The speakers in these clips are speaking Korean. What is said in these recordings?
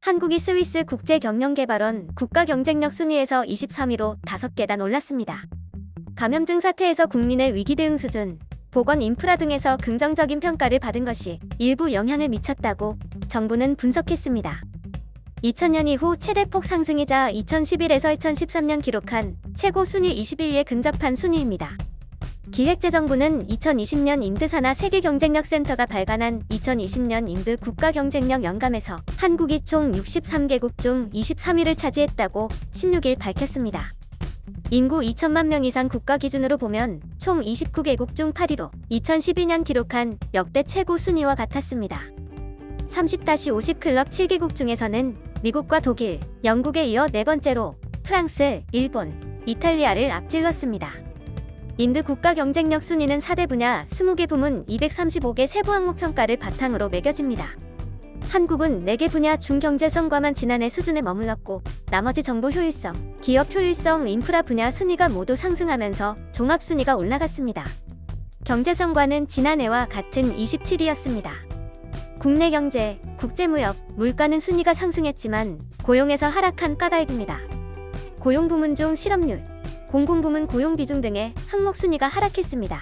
한국이 스위스 국제경영개발원 국가경쟁력 순위에서 23위로 5계단 올랐습니다. 감염증 사태에서 국민의 위기대응 수준, 보건 인프라 등에서 긍정적인 평가를 받은 것이 일부 영향을 미쳤다고 정부는 분석했습니다. 2000년 이후 최대폭 상승이자 2011에서 2013년 기록한 최고 순위 21위에 근접한 순위입니다. 기획재정부는 2020년 인드산하 세계경쟁력센터가 발간한 2020년 인드 국가경쟁력 연감에서 한국이 총 63개국 중 23위를 차지했다고 16일 밝혔습니다. 인구 2천만 명 이상 국가 기준으로 보면 총 29개국 중 8위로 2012년 기록한 역대 최고 순위와 같았습니다. 30-50 클럽 7개국 중에서는 미국과 독일, 영국에 이어 네 번째로 프랑스, 일본, 이탈리아를 앞질렀습니다. 인드 국가 경쟁력 순위는 4대 분야 20개 부문 235개 세부 항목 평가를 바탕으로 매겨집니다. 한국은 4개 분야 중경제성과만 지난해 수준에 머물렀고 나머지 정보 효율성, 기업 효율성, 인프라 분야 순위가 모두 상승하면서 종합 순위가 올라갔습니다. 경제성과는 지난해와 같은 27위였습니다. 국내 경제, 국제무역, 물가는 순위가 상승했지만 고용에서 하락한 까닭입니다. 고용 부문 중 실업률, 공공부문 고용 비중 등의 항목 순위가 하락했습니다.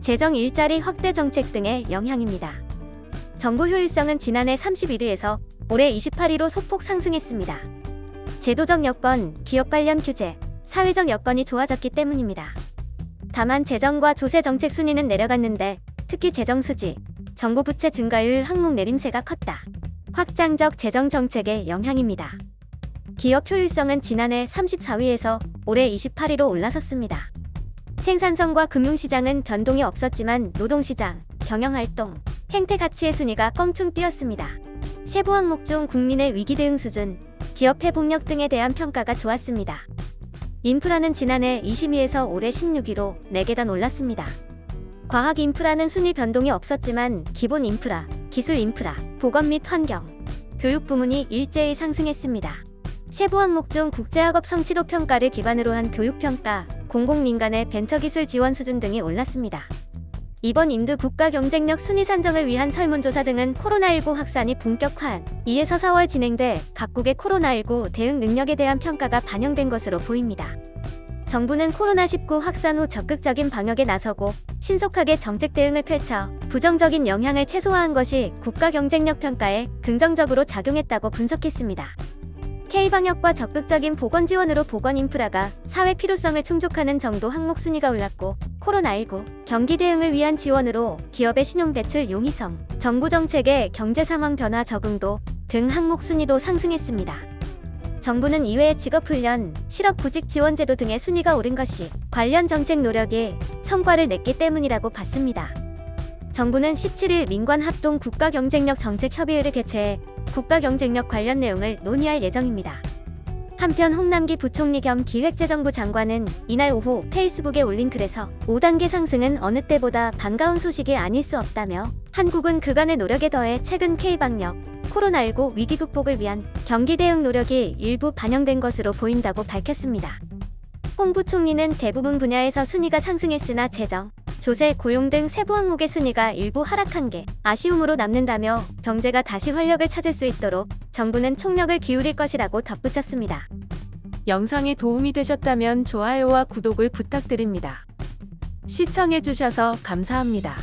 재정 일자리 확대 정책 등의 영향입니다. 정보 효율성은 지난해 31위에서 올해 28위로 소폭 상승했습니다. 제도적 여건, 기업 관련 규제, 사회적 여건이 좋아졌기 때문입니다. 다만 재정과 조세 정책 순위는 내려갔는데 특히 재정 수지, 정부 부채 증가율 항목 내림세가 컸다. 확장적 재정 정책의 영향입니다. 기업 효율성은 지난해 34위에서 올해 28위로 올라섰습니다. 생산성과 금융시장은 변동이 없었지만 노동시장, 경영활동, 행태가치의 순위가 껑충 뛰었습니다. 세부 항목 중 국민의 위기 대응 수준, 기업 회복력 등에 대한 평가가 좋았습니다. 인프라는 지난해 20위에서 올해 16위로 4계단 올랐습니다. 과학 인프라는 순위 변동이 없었지만 기본 인프라, 기술 인프라, 보건 및 환경, 교육 부문이 일제히 상승했습니다. 세부 항목 중 국제학업 성취도 평가를 기반으로 한 교육평가, 공공민간의 벤처기술 지원 수준 등이 올랐습니다. 이번 인드 국가 경쟁력 순위 산정을 위한 설문조사 등은 코로나19 확산이 본격화한 2에서 4월 진행돼 각국의 코로나19 대응 능력에 대한 평가가 반영된 것으로 보입니다. 정부는 코로나19 확산 후 적극적인 방역에 나서고 신속하게 정책 대응을 펼쳐 부정적인 영향을 최소화한 것이 국가 경쟁력 평가에 긍정적으로 작용했다고 분석했습니다. K방역과 적극적인 보건 지원으로 보건 인프라가 사회 필요성을 충족하는 정도 항목 순위가 올랐고 코로나19 경기 대응을 위한 지원으로 기업의 신용대출 용이성, 정부 정책의 경제 상황 변화 적응도 등 항목 순위도 상승했습니다. 정부는 이외에 직업훈련, 실업구직 지원제도 등의 순위가 오른 것이 관련 정책 노력에 성과를 냈기 때문이라고 봤습니다. 정부는 17일 민관합동 국가경쟁력 정책협의회를 개최해 국가경쟁력 관련 내용을 논의할 예정입니다. 한편 홍남기 부총리 겸 기획재정부 장관은 이날 오후 페이스북에 올린 글에서 5단계 상승은 어느 때보다 반가운 소식이 아닐 수 없다며 한국은 그간의 노력에 더해 최근 K방역, 코로나19 위기 극복을 위한 경기 대응 노력이 일부 반영된 것으로 보인다고 밝혔습니다. 홍 부총리는 대부분 분야에서 순위가 상승했으나 재정, 조세, 고용 등 세부 항목의 순위가 일부 하락한 게 아쉬움으로 남는다며 경제가 다시 활력을 찾을 수 있도록 정부는 총력을 기울일 것이라고 덧붙였습니다. 영상이 도움이 되셨다면 좋아요와 구독을 부탁드립니다. 시청해주셔서 감사합니다.